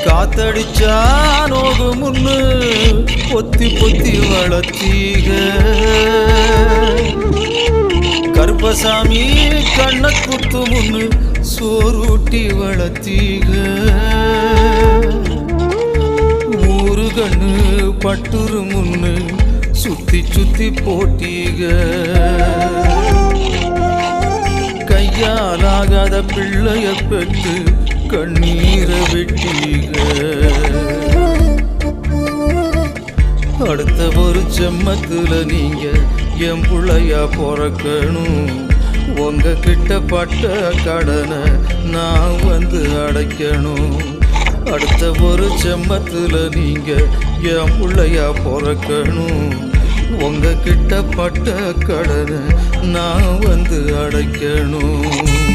காத்தடிச்சா நோகு முன்னு பொத்தி பொத்தி வளர்த்தீக கருப்பசாமி கண்ண குத்து முன்னு சோறுட்டி வளர்த்தீக ஊரு கண்ணு பட்டுரு முன்னு சுத்தி சுத்தி போட்டீக கையாலாகாத பிள்ளைய பெற்று கண்ணீரை விட்டீக அடுத்த ஒரு ஜென்மத்துல நீங்க என் புள்ளையா பிறக்கணும் உங்க கிட்ட பட்ட கடனை நான் வந்து அடைக்கணும் அடுத்த ஒரு ஜென்மத்துல நீங்க என் புள்ளையா பிறக்கணும் உங்க கிட்ட பட்ட கடனை நான் வந்து அடைக்கணும்